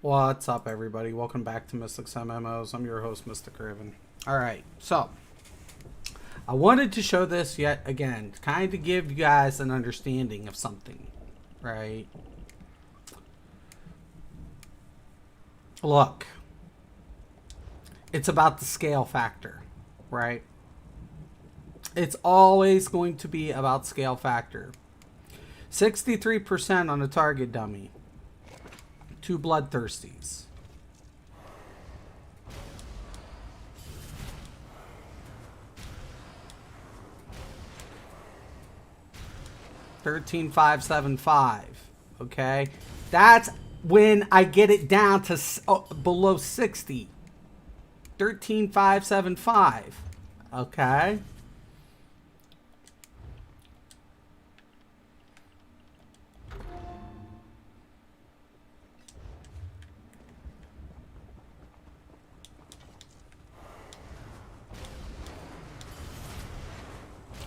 What's up, everybody? Welcome back to Mystics MMOs. I'm your host, Mystic Raven. Alright, so I wanted to show this yet again, kind of give you guys an understanding of something, right? Look, it's about the scale factor, right? It's always going to be about scale factor. 63% on a target dummy. 2 bloodthirsties. $13,575. Okay, that's when I get it down to below 60. 13,575. Okay.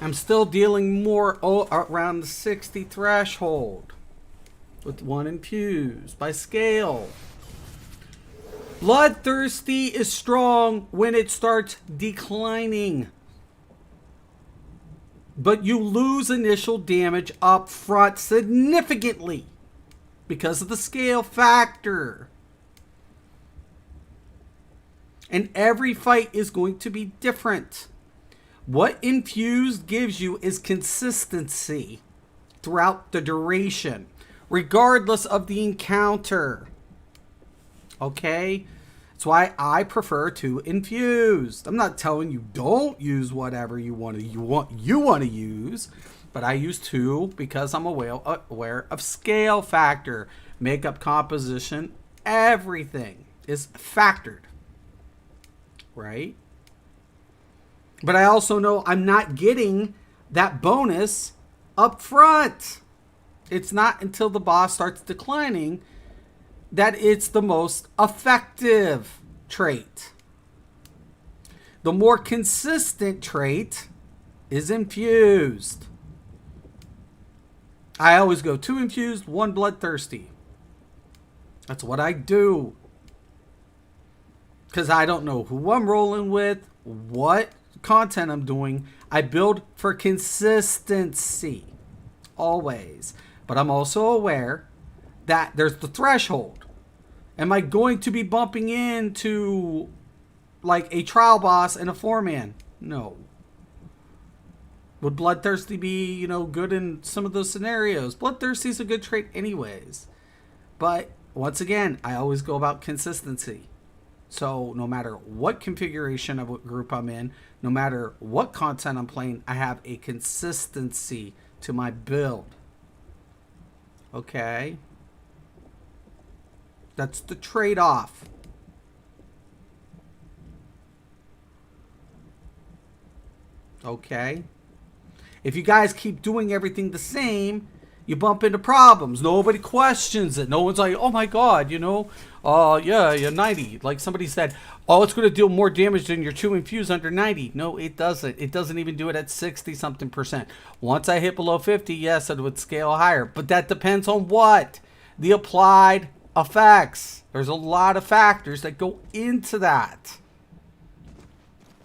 I'm still dealing more around the 60 threshold with 1 infused by scale. Bloodthirsty is strong when it starts declining, but you lose initial damage up front significantly because of the scale factor. And every fight is going to be different. What infused gives you is consistency throughout the duration, regardless of the encounter. Okay? That's why I prefer 2 infused. I'm not telling you don't use whatever you want to use, but I use 2 because I'm aware of scale factor, makeup composition, everything is factored. Right? But I also know I'm not getting that bonus up front. It's not until the boss starts declining that it's the most effective trait. The more consistent trait is infused. I always go 2 infused, 1 bloodthirsty. That's what I do. Because I don't know who I'm rolling with, what content I'm doing. I build for consistency always, but I'm also aware that there's the threshold. Am I going to be bumping into like a trial boss and a 4-man? No. Would bloodthirsty be, good in some of those scenarios? Bloodthirsty is a good trait anyways, but once again, I always go about consistency. So no matter what configuration of what group I'm in, no matter what content I'm playing, I have a consistency to my build. Okay? That's the trade-off. Okay? If you guys keep doing everything the same, you bump into problems. Nobody questions it. No one's like, oh my god, yeah, you're 90. Like somebody said, oh, it's going to deal more damage than your 2 infused under 90. No, it doesn't. It doesn't even do it at 60 something percent. Once I hit below 50, yes, it would scale higher. But that depends on what? The applied effects. There's a lot of factors that go into that.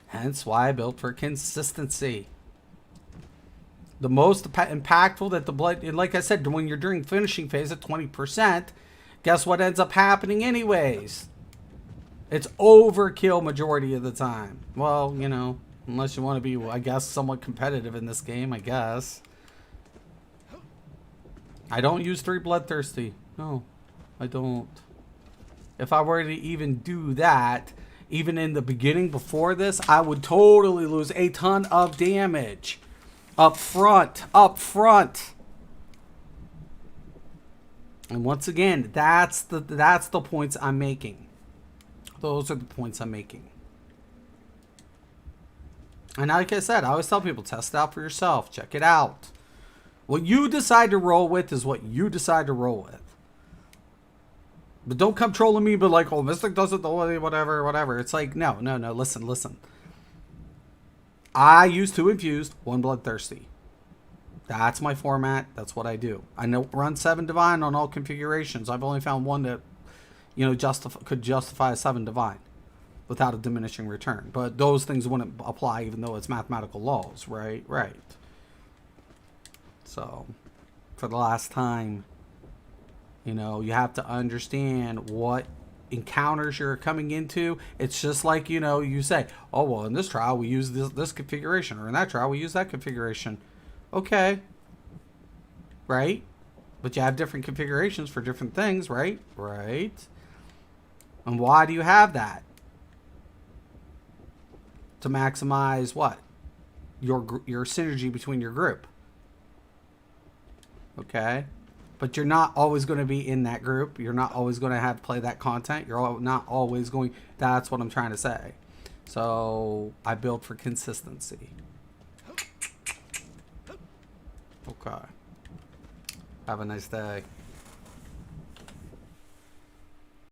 Hence why I built for consistency. The most impactful that the blood, and like I said, when you're during finishing phase at 20%, guess what ends up happening anyways? It's overkill majority of the time. Well, unless you want to be, I guess, somewhat competitive in this game, I guess. I don't use 3 bloodthirsty. No, I don't. If I were to even do that, even in the beginning before this, I would totally lose a ton of damage. Up front. And once again, that's the points I'm making. Those are the points I'm making. And like I said, I always tell people, test it out for yourself. Check it out. What you decide to roll with is what you decide to roll with. But don't come trolling me, but like, oh, Mystic doesn't know whatever. It's like, no, listen. I use 2 infused, 1 bloodthirsty. That's my format. That's what I do. I know run 7 divine on all configurations. I've only found one that could justify a 7 divine without a diminishing return. But those things wouldn't apply even though it's mathematical laws, right? Right. So, for the last time, you have to understand what encounters you're coming into. It's just like, you say, oh, well, in this trial we use this configuration, or in that trial we use that configuration. Okay. Right? But you have different configurations for different things, right? Right. And why do you have that? To maximize what? Your synergy between your group. Okay? But you're not always going to be in that group. You're not always going to have to play that content. You're not always going... That's what I'm trying to say. So, I build for consistency. Okay. Have a nice day.